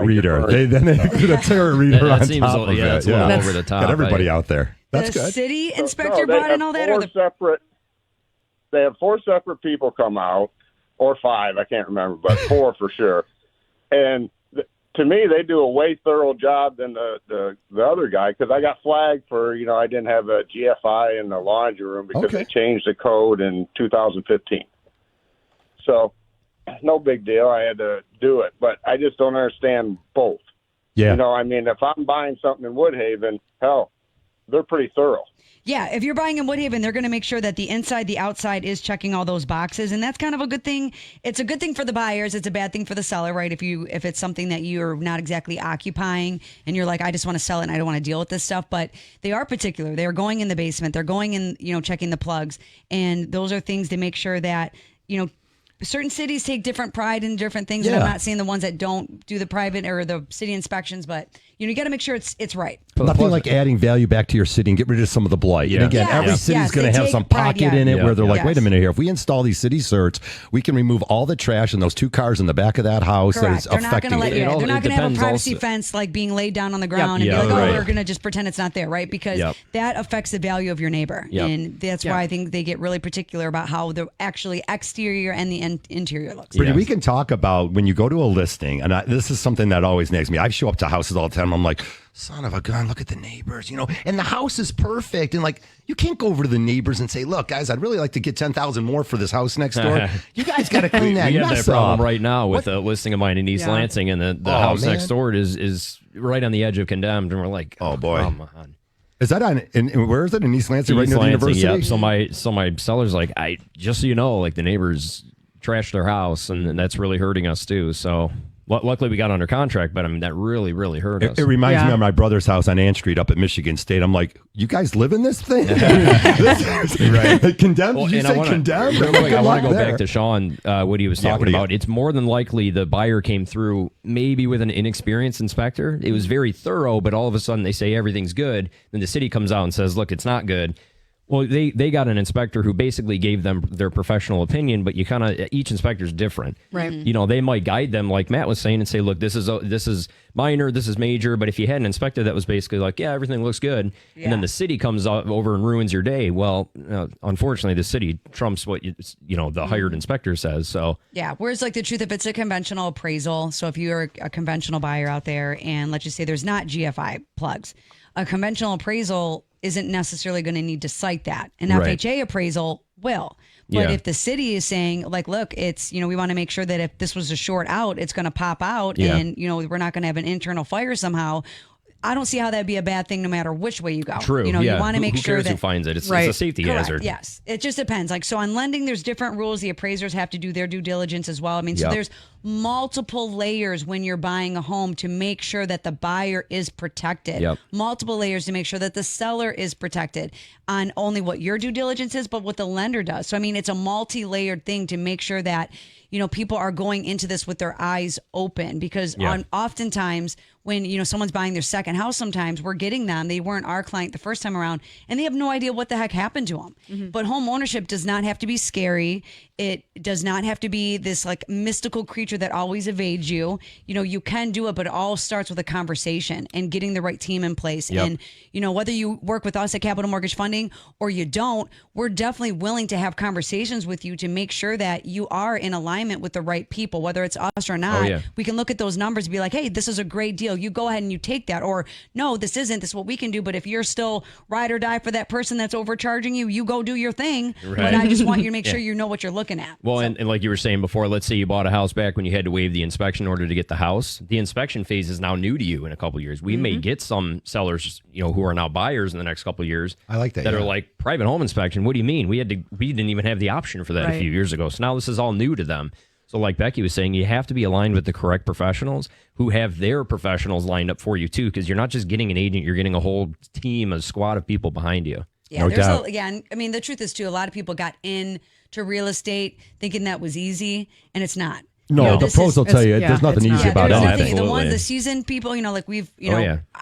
reader. They put a tarot reader on seems top of it. it's a little over the top. Got everybody out there. That's the good. City inspector brought in all that, or they have 4 separate people come out, or 5, I can't remember, but 4 for sure. And to me, they do a way thorough job than the other guy, because I got flagged for, I didn't have a GFI in the laundry room because they changed the code in 2015. So no big deal. I had to do it, but I just don't understand both. Yeah. If I'm buying something in Woodhaven, hell, they're pretty thorough. Yeah, if you're buying in Woodhaven, they're going to make sure that the inside, the outside is checking all those boxes, and that's kind of a good thing. It's a good thing for the buyers. It's a bad thing for the seller, right? If it's something that you're not exactly occupying, and you're like, I just want to sell it and I don't want to deal with this stuff. But they are particular. They're going in the basement. They're going in, checking the plugs, and those are things to make sure that certain cities take different pride in different things, and I'm not saying the ones that don't do the private or the city inspections, but you got to make sure it's right. Nothing like adding value back to your city and get rid of some of the blight. Yeah. And again, every city's going to have some pocket in it where they're like, wait a minute here. If we install these city certs, we can remove all the trash and those 2 cars in the back of that house that is affecting it. They're not going to have a privacy fence like being laid down on the ground and be like, we're going to just pretend it's not there, right? Because that affects the value of your neighbor. And that's why I think they get really particular about how the actually exterior and the interior looks. Brittany, we can talk about when you go to a listing, and this is something that always nags me. I show up to houses all the time. I'm like, son of a gun, look at the neighbors, and the house is perfect. And like, you can't go over to the neighbors and say, look, guys, I'd really like to get 10,000 more for this house next door. You guys got to clean that we mess have that problem up. right now with a listing of mine in East Lansing, and the house next door is right on the edge of condemned. And we're like, oh boy. Come on. Is that on? And where is it? In East Lansing, right near the university? Yep. So my seller's like, just so you know, like the neighbors trashed their house, and that's really hurting us too. So luckily we got under contract, but I mean that really, really hurt us. It reminds me of my brother's house on Ann Street up at Michigan State. I'm like, you guys live in this thing? Right. Condemned? Did you say condemned? I want to go back to Sean, what he was talking about. It's more than likely the buyer came through maybe with an inexperienced inspector. It was very thorough, but all of a sudden they say everything's good. Then the city comes out and says, look, it's not good. Well, they got an inspector who basically gave them their professional opinion, but each inspector's different. Right. They might guide them, like Matt was saying, and say, look, this is minor, this is major. But if you had an inspector that was basically like, yeah, everything looks good, and then the city comes over and ruins your day, well, unfortunately, the city trumps what the hired inspector says. So whereas like the truth, if it's a conventional appraisal, so if you're a conventional buyer out there, and let's just say there's not GFI plugs, a conventional appraisal isn't necessarily going to need to cite that. An FHA appraisal will. But if the city is saying, like, look, it's, we want to make sure that if this was a short out, it's going to pop out and, we're not going to have an internal fire somehow. I don't see how that'd be a bad thing no matter which way you go. True. You want to make who sure cares that who finds it. It's a safety hazard. Yes. It just depends. Like, so on lending, there's different rules. The appraisers have to do their due diligence as well. I mean, so there's multiple layers when you're buying a home to make sure that the buyer is protected. Multiple layers to make sure that the seller is protected on only what your due diligence is, but what the lender does. So, I mean, it's a multi-layered thing to make sure that, people are going into this with their eyes open, because oftentimes when, someone's buying their second house, sometimes we're getting them. They weren't our client the first time around, and they have no idea what the heck happened to them. But home ownership does not have to be scary. It does not have to be this like mystical creature that always evades you. You can do it, but it all starts with a conversation and getting the right team in place. And, whether you work with us at Capital Mortgage Funding or you don't, we're definitely willing to have conversations with you to make sure that you are in alignment with the right people, whether it's us or not. We can look at those numbers and be like, hey, this is a great deal. You go ahead and you take that. Or no, this isn't. This is what we can do. But if you're still ride or die for that person that's overcharging you, you go do your thing. But I just want you to make sure you know what you're looking at. Well, and like you were saying before, let's say you bought a house back when you had to waive the inspection in order to get the house. The inspection phase is now new to you in a couple of years. We may get some sellers, who are now buyers in the next couple of years. I like that. That are like, private home inspection. What do you mean? We didn't even have the option for that a few years ago. So now this is all new to them. So like Becky was saying, you have to be aligned with the correct professionals who have their professionals lined up for you too, because you're not just getting an agent, you're getting a whole team, a squad of people behind you. Yeah, No doubt. And I mean, the truth is too, a lot of people got into real estate thinking that was easy, and it's not. No, the pros will tell you there's nothing easy about it. The seasoned people, like we've,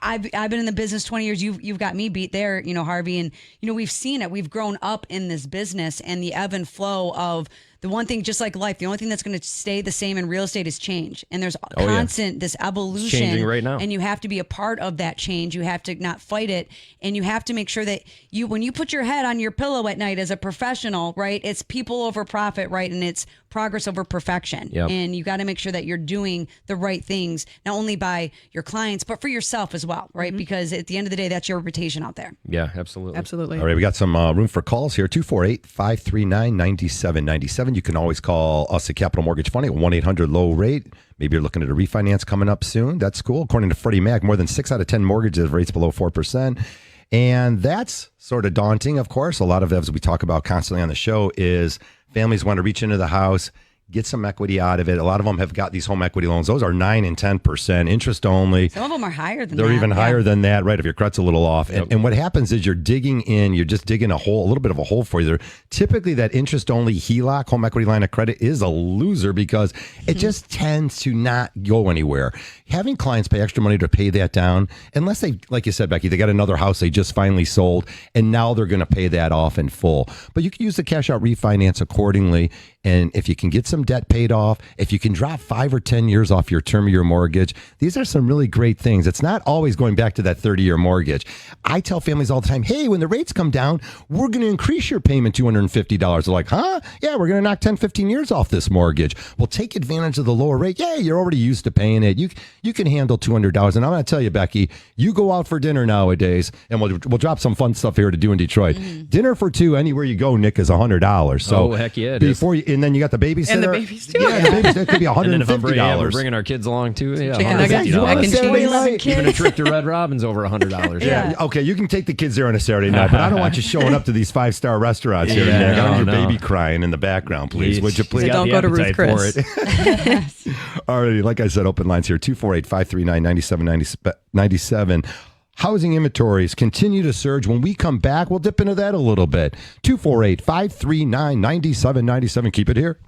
I've been in the business 20 years. You've got me beat there, Harvey, and we've seen it. We've grown up in this business, and the ebb and flow of the one thing, just like life, the only thing that's going to stay the same in real estate is change. And there's yeah. constant this evolution. It's changing right now. And you have to be a part of that change. You have to not fight it. And you have to make sure that when you put your head on your pillow at night as a professional, right, it's people over profit, right? And it's progress over perfection. Yep. And you got to make sure that you're doing the right things, not only by your clients, but for yourself as well, right? Because at the end of the day, that's your reputation out there. Yeah, absolutely. Absolutely. All right, we got some room for calls here. 248-539-9797. You can always call us at Capital Mortgage Funding at 1-800-LOW-RATE. Maybe you're looking at a refinance coming up soon. That's cool. According to Freddie Mac, more than 6 out of 10 mortgages have rates below 4%. And that's sort of daunting, of course. A lot of, as we talk about constantly on the show, is families want to reach into the house, get some equity out of it. A lot of them have got these home equity loans. Those are 9 and 10% interest only. Some of them are higher than that. They're even higher than that, right? If your credit's a little off. Yep. And what happens is you're digging in, you're just digging a little bit of a hole for you. Typically, that interest only HELOC, home equity line of credit, is a loser because it just tends to not go anywhere. Having clients pay extra money to pay that down, unless they, like you said, Becky, they got another house they just finally sold, and now they're going to pay that off in full. But you can use the cash out refinance accordingly. And if you can get some debt paid off, if you can drop 5 or 10 years off your term of your mortgage, these are some really great things. It's not always going back to that 30-year mortgage. I tell families all the time, hey, when the rates come down, we're going to increase your payment $250. They're like, huh? Yeah, we're going to knock 10, 15 years off this mortgage. Well, take advantage of the lower rate. Yeah, you're already used to paying it. You can handle $200. And I'm going to tell you, Becky, you go out for dinner nowadays, and we'll drop some fun stuff here to do in Detroit. Dinner for two, anywhere you go, Nick, is $100. So heck yeah, it before you, and then you got the babysitter. And the babies too. Yeah, the babysitter could be $150. And then if I'm we're bringing our kids along too, yeah, Chicken nuggets, $150. mac and Saturday cheese. night. Even a trip to Red Robin's over $100. Yeah. Okay, you can take the kids there on a Saturday night, but I don't want you showing up to these 5-star restaurants here and there. I want your baby crying in the background, please. Would you please? He's got Don't the go to Ruth appetite for Chris. it. All right, like I said, open lines here, 248-539-9797. Housing inventories continue to surge. When we come back, we'll dip into that a little bit. 248-539-9797. Keep it here.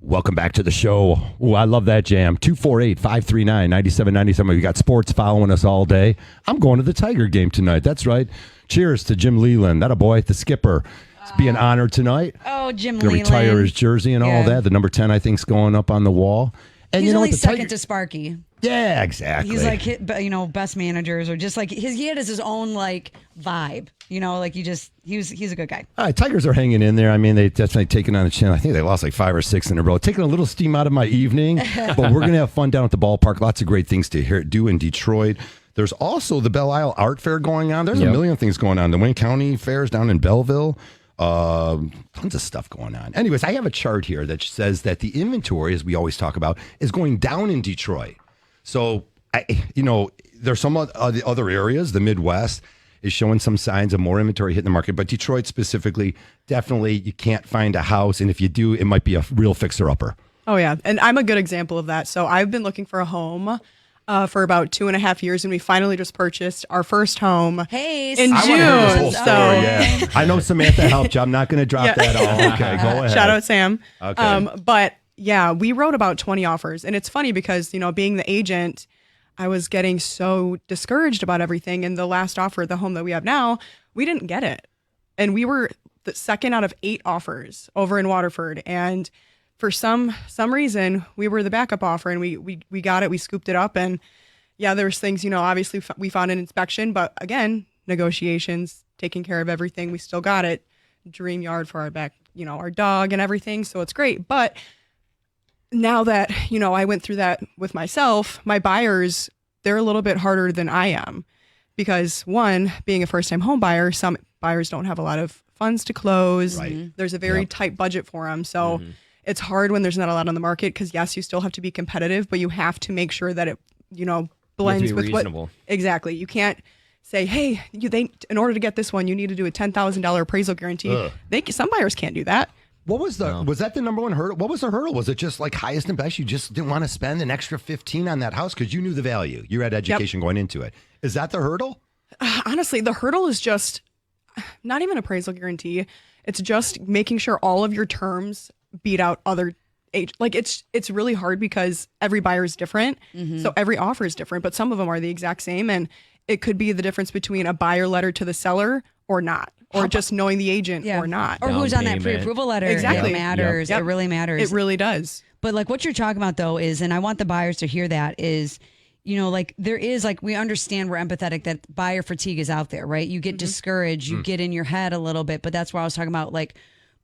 Welcome back to the show. Ooh, I love that jam. 248-539-9797. We got sports following us all day. I'm going to the Tiger game tonight. That's right. Cheers to Jim Leland. That a boy, the skipper. It's being honored tonight. Oh, Jim Gonna Leland. retire his jersey and all Yeah. that. The number 10, I think, is going up on the wall. And He's you know only what? The second Tiger... to Sparky. Yeah, exactly. He's like, best managers or just like he had his own like vibe, like he's a good guy. All right, Tigers are hanging in there. I mean, they definitely taken on the chin. I think they lost like 5 or 6 in a row. Taking a little steam out of my evening, but we're going to have fun down at the ballpark. Lots of great things to do in Detroit. There's also the Belle Isle Art Fair going on. There's a million things going on. The Wayne County Fairs down in Belleville. Tons of stuff going on. Anyways, I have a chart here that says that the inventory, as we always talk about, is going down in Detroit. So, there's some of the other areas, the Midwest is showing some signs of more inventory hitting the market, but Detroit specifically, definitely you can't find a house. And if you do, it might be a real fixer-upper. Oh, yeah. And I'm a good example of that. So I've been looking for a home for about 2.5 years, and we finally just purchased our first home Hey, in I want to hear this June. whole story, yeah. I know Samantha helped you. I'm not going to drop that all. Okay, go ahead. Shout out Sam. Okay. But yeah, we wrote about 20 offers, and it's funny because, being the agent, I was getting so discouraged about everything. And the last offer, the home that we have now, we didn't get it. And we were the second out of 8 offers over in Waterford. And for some reason, we were the backup offer, and we got it. We scooped it up. And yeah, there was things, obviously we found an inspection, but again, negotiations, taking care of everything. We still got it. Dream yard for our back, our dog and everything. So it's great. But now that, I went through that with myself, my buyers, they're a little bit harder than I am because, one, being a first-time home buyer, some buyers don't have a lot of funds to close. Right. There's a very tight budget for them. So it's hard when there's not a lot on the market because, yes, you still have to be competitive, but you have to make sure that it, blends with reasonable. what. Exactly. You can't say, hey, in order to get this one, you need to do a $10,000 appraisal guarantee. Some buyers can't do that. What was was that the number one hurdle? What was the hurdle? Was it just like highest and best? You just didn't want to spend an extra 15 on that house because you knew the value. You had education going into it. Is that the hurdle? Honestly, the hurdle is just not even appraisal guarantee. It's just making sure all of your terms beat out other like it's really hard because every buyer is different. So every offer is different, but some of them are the exact same. And it could be the difference between a buyer letter to the seller or not. Or just knowing the agent or not. Or who's on that pre-approval letter. Exactly. It matters. Yep. It really matters. It really does. But like what you're talking about though is, and I want the buyers to hear that is, there is we understand we're empathetic that buyer fatigue is out there, right? You get discouraged, you get in your head a little bit, but that's why I was talking about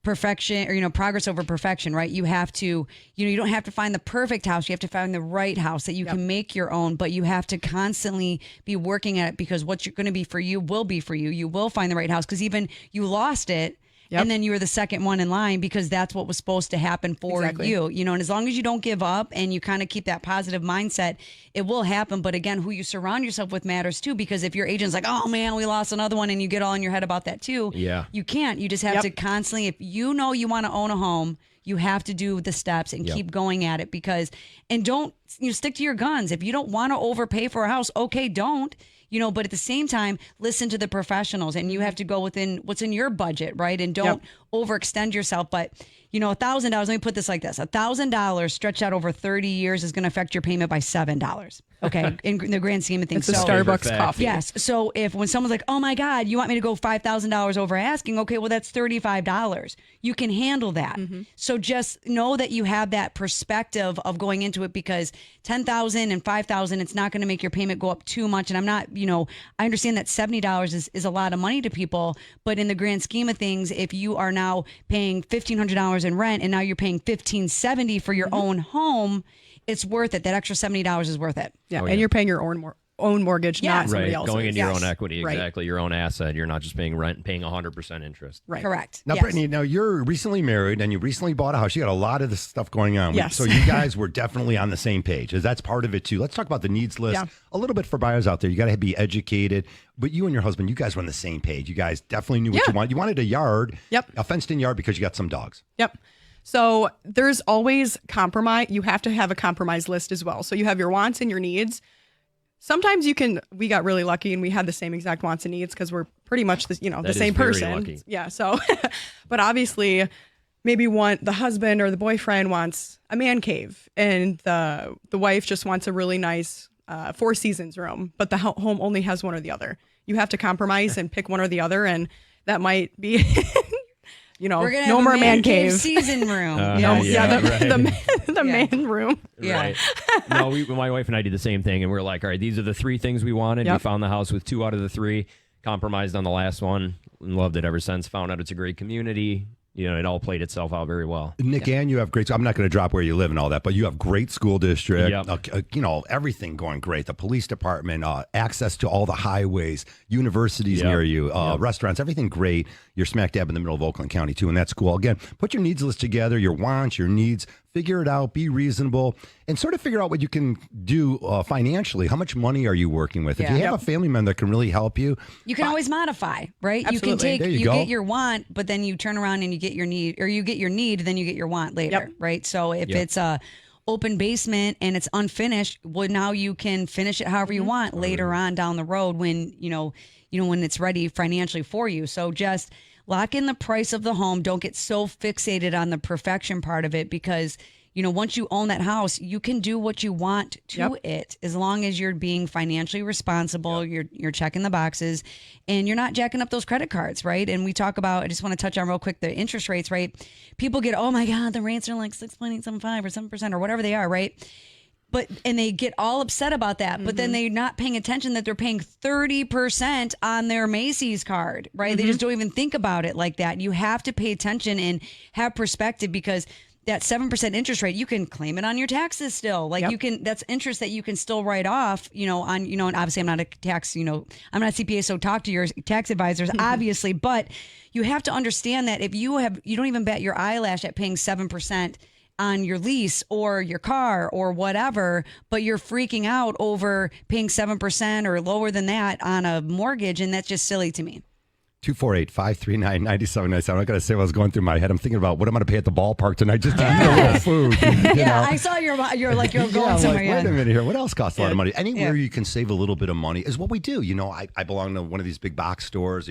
perfection or progress over perfection, right? You have to you don't have to find the perfect house, you have to find the right house that you can make your own, but you have to constantly be working at it because what's going to be for you will be for you. You will find the right house because even you lost it and then you were the second one in line because that's what was supposed to happen for you. And as long as you don't give up and you kind of keep that positive mindset, it will happen. But again, who you surround yourself with matters too, because if your agent's like, oh man, we lost another one, and you get all in your head about that too, you can't. You just have to constantly, if you know you want to own a home, you have to do the steps and keep going at it and don't stick to your guns. If you don't want to overpay for a house, okay, don't. But at the same time, listen to the professionals, and you have to go within what's in your budget, right? And don't overextend yourself. But, $1,000, let me put this like this. $1,000 stretched out over 30 years is going to affect your payment by $7. Okay. In the grand scheme of things. It's a Starbucks coffee. Yes. So when someone's like, oh my God, you want me to go $5,000 over asking? Okay, well, that's $35. You can handle that. So just know that you have that perspective of going into it because $10,000 and $5,000, it's not going to make your payment go up too much. And I'm not, I understand that $70 is a lot of money to people, but in the grand scheme of things, if you are now paying $1,500 in rent and now you're paying $1,570 for your own home, it's worth it. That extra $70 is worth it. Yeah, and you're paying your own mortgage, not somebody else's. Going into your own equity, exactly, your own asset. You're not just paying rent and paying 100% interest. Right. Correct. Now, Brittany, you're recently married and you recently bought a house. You got a lot of this stuff going on. Yes. So you guys were definitely on the same page. That's part of it too. Let's talk about the needs list a little bit for buyers out there. You got to be educated. But you and your husband, you guys were on the same page. You guys definitely knew what you wanted. You wanted a yard, a fenced-in yard because you got some dogs. Yep. So there's always compromise. You have to have a compromise list as well. So you have your wants and your needs. Sometimes we got really lucky and we had the same exact wants and needs because we're pretty much the same person. Lucky. Yeah. So, but obviously maybe the husband or the boyfriend wants a man cave, and the wife just wants a really nice Four Seasons room, but the home only has one or the other. You have to compromise and pick one or the other, and that might be, We're gonna no have more a man cave. season room. The man room. Yeah. Right. No, my wife and I did the same thing, and we're like, all right, these are the 3 things we wanted. Yep. We found the house with 2 out of the 3, compromised on the last one, and loved it ever since. Found out it's a great community. It all played itself out very well. Nick, and you have great. I'm not going to drop where you live and all that, but you have great school district. Yep. Everything going great. The police department, access to all the highways, universities near you, restaurants, everything great. You're smack dab in the middle of Oakland County too, and that's cool. Again, put your needs list together, your wants, your needs. Figure it out. Be reasonable, and sort of figure out what you can do financially. How much money are you working with? If you have a family member that can really help you, you can always modify, right? Absolutely. You can take, There you you go. get your want, but then you turn around and you get your need, or you get your need, then you get your want later, right? So if it's a open basement and it's unfinished, well, now you can finish it however you want later on down the road when when it's ready financially for you. So just lock in the price of the home. Don't get so fixated on the perfection part of it, because once you own that house, you can do what you want to it, as long as you're being financially responsible, you're checking the boxes, and you're not jacking up those credit cards, right? And we talk about, I just want to touch on real quick, the interest rates, right? People get, oh my God, the rates are like 6.875 or 7% or whatever they are, right? And they get all upset about that, but then they're not paying attention that they're paying 30% on their Macy's card, right? They just don't even think about it like that. You have to pay attention and have perspective, because that 7% interest rate, you can claim it on your taxes still. Like that's interest that you can still write off, and obviously I'm not a tax, I'm not a CPA, so talk to your tax advisors, obviously, but you have to understand that if you don't even bat your eyelash at paying 7% on your lease or your car or whatever, but you're freaking out over paying 7% or lower than that on a mortgage, and that's just silly to me. 248-539-9797. I'm not going to say what was going through my head. I'm thinking about what I'm going to pay at the ballpark tonight just to eat a little food. I saw you're going somewhere. Wait a minute here. What else costs a lot of money? Anywhere you can save a little bit of money is what we do. I belong to one of these big box stores,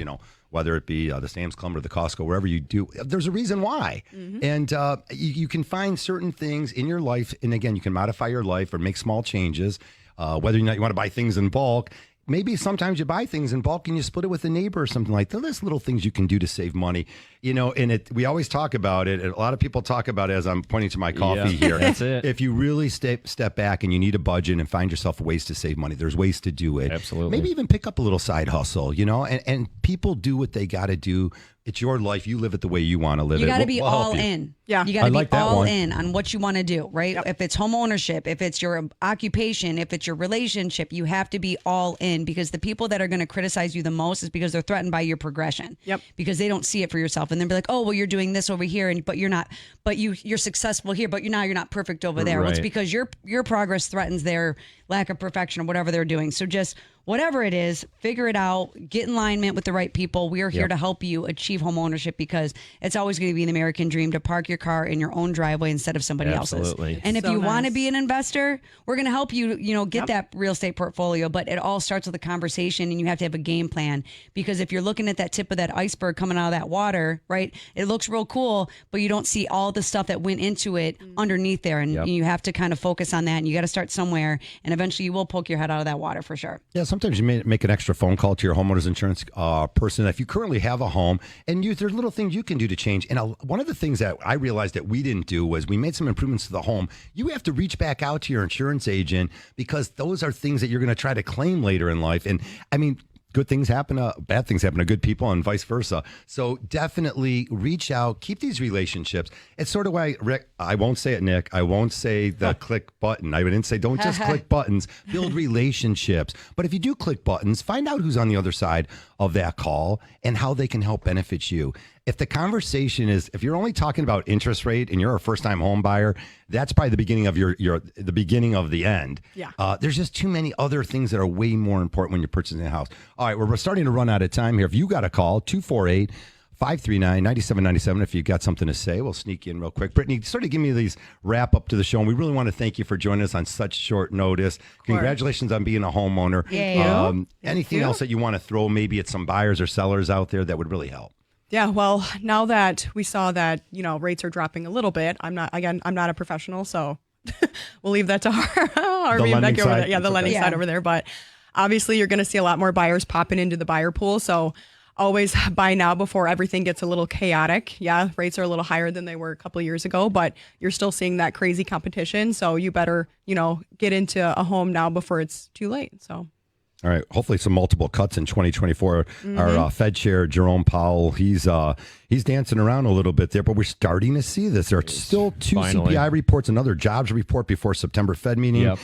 whether it be the Sam's Club or the Costco, wherever you do. There's a reason why. And you can find certain things in your life. And again, you can modify your life or make small changes, whether or not you want to buy things in bulk. Maybe sometimes you buy things in bulk and you split it with a neighbor or something like that. There's little things you can do to save money. And we always talk about it. And a lot of people talk about it as I'm pointing to my coffee here. That's it. If you really step back and you need a budget and find yourself ways to save money, there's ways to do it. Absolutely. Maybe even pick up a little side hustle, and people do what they got to do. It's your life. You live it the way you want to live it. You got to be We'll all help you. in. Yeah. You got to be like that all one. in on what you want to do, right? If it's home ownership, if it's your occupation, if it's your relationship, you have to be all in, because the people that are going to criticize you the most is because they're threatened by your progression. Yep. Because they don't see it for yourself, and then be like, oh, well, you're doing this over here, but you're not. But you're successful here, but you're not perfect over there. Well, it's Right. because your progress threatens their lack of perfection or whatever they're doing. So just whatever it is, figure it out, get in alignment with the right people. We are here to help you achieve home ownership, because it's always going to be an American dream to park your car in your own driveway instead of somebody Absolutely. else's. And if So you want to nice. be an investor, we're going to help you, get that real estate portfolio. But it all starts with a conversation, and you have to have a game plan, because if you're looking at that tip of that iceberg coming out of that water, right, it looks real cool, but you don't see all the stuff that went into it underneath there. And you have to kind of focus on that, and you got to start somewhere, and eventually you will poke your head out of that water for sure. Yeah, sometimes you may make an extra phone call to your homeowner's insurance person. If you currently have a home, and there's little things you can do to change. And one of the things that I realized that we didn't do was we made some improvements to the home. You have to reach back out to your insurance agent, because those are things that you're going to try to claim later in life. And I mean, good things happen bad things happen to good people, and vice versa. So definitely reach out, keep these relationships. It's sort of why, Rick, I won't say it, Nick. I won't say the click button. I didn't say don't just click buttons, build relationships. But if you do click buttons, find out who's on the other side of that call and how they can help benefit you. If the conversation is, if you're only talking about interest rate and you're a first-time home buyer, that's probably the beginning of the beginning of the end. Yeah. There's just too many other things that are way more important when you're purchasing a house. All right, we're starting to run out of time here. If you got a call, 248-539-9797. If you got something to say, we'll sneak you in real quick. Brittany, sort of give me these wrap up to the show. And we really want to thank you for joining us on such short notice. Congratulations on being a homeowner. Yeah. Anything else that you want to throw maybe at some buyers or sellers out there that would really help? Yeah, well, now that we saw that, rates are dropping a little bit, I'm not a professional, so we'll leave that to our The lending Becky over side? there. Yeah, the It's lending okay. side over there. But obviously, you're going to see a lot more buyers popping into the buyer pool. So always buy now before everything gets a little chaotic. Yeah, rates are a little higher than they were a couple of years ago, but you're still seeing that crazy competition. So you better, get into a home now before it's too late. So. All right. Hopefully, some multiple cuts in 2024. Our Fed Chair Jerome Powell, he's dancing around a little bit there, but we're starting to see this. There are still two Finally. CPI reports, another jobs report before September Fed meeting. Yep.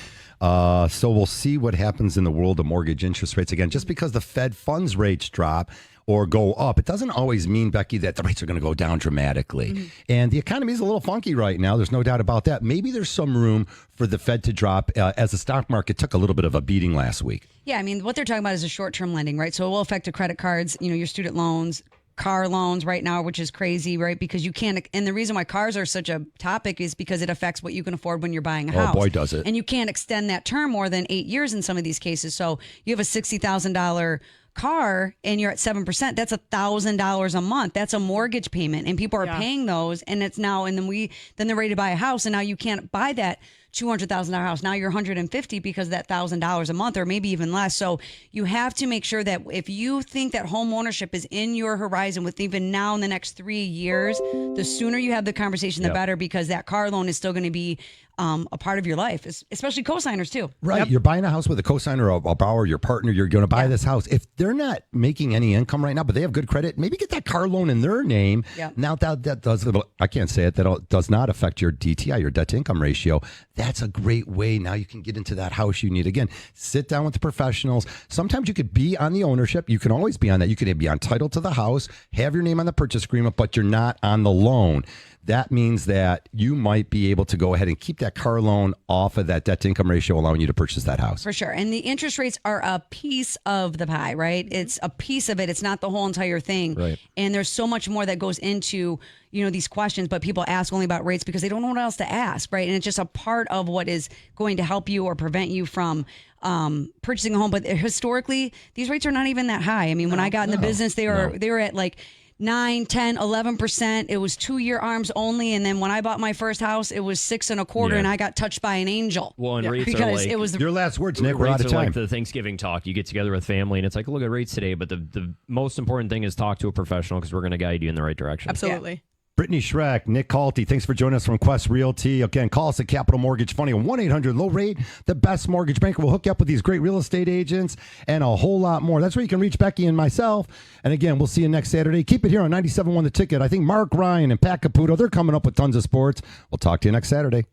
So we'll see what happens in the world of mortgage interest rates again. Just because the Fed funds rates drop or go up, it doesn't always mean, Becky, that the rates are going to go down dramatically. And the economy is a little funky right now. There's no doubt about that. Maybe there's some room for the Fed to drop as the stock market took a little bit of a beating last week. Yeah, I mean, what they're talking about is a short-term lending, right? So it will affect the credit cards, your student loans, car loans right now, which is crazy, right? Because you can't, and the reason why cars are such a topic is because it affects what you can afford when you're buying a house. Oh, boy, does it. And you can't extend that term more than 8 years in some of these cases. So you have a $60,000 car and you're at 7%, that's $1,000 a month. That's a mortgage payment, and people are paying those, and it's now, and then they're ready to buy a house, and now you can't buy that $200,000 house. Now you're $150 because of that $1,000 a month, or maybe even less. So you have to make sure that if you think that home ownership is in your horizon with even now in the next 3 years, the sooner you have the conversation, the better, because that car loan is still going to be a part of your life, especially co-signers too. Right. Yep. You're buying a house with a cosigner or a borrower, your partner, you're going to buy this house. If they're not making any income right now, but they have good credit, maybe get that car loan in their name. Yep. Now that does, I can't say it, that does not affect your DTI, your debt to income ratio. That's a great way. Now you can get into that house you need. Again, sit down with the professionals. Sometimes you could be on the ownership. You can always be on that. You could be on title to the house, have your name on the purchase agreement, but you're not on the loan. That means that you might be able to go ahead and keep that car loan off of that debt to income ratio, allowing you to purchase that house. For sure. And the interest rates are a piece of the pie, right? It's a piece of it. It's not the whole entire thing. Right. And there's so much more that goes into, these questions, but people ask only about rates because they don't know what else to ask, right? And it's just a part of what is going to help you or prevent you from purchasing a home. But historically, these rates are not even that high. I mean, when I got in the business, they were at like 9, 10, 11%. It was 2-year arms only. And then when I bought my first house, it was 6 1/4, Yeah. and I got touched by an angel. Well, and rates because are like, it was Your last words, Nick. We're out rates of are like time. the Thanksgiving talk. You get together with family, and it's like, look at rates today. But the most important thing is talk to a professional, because we're going to guide you in the right direction. Absolutely. Brittany Schreck, Nick Kalte, thanks for joining us from Quest Realty. Again, call us at Capital Mortgage Funding, 1-800-LOW-RATE, the best mortgage banker. Will hook you up with these great real estate agents and a whole lot more. That's where you can reach Becky and myself. And again, we'll see you next Saturday. Keep it here on 97.1 The Ticket. I think Mark Ryan and Pat Caputo, they're coming up with tons of sports. We'll talk to you next Saturday.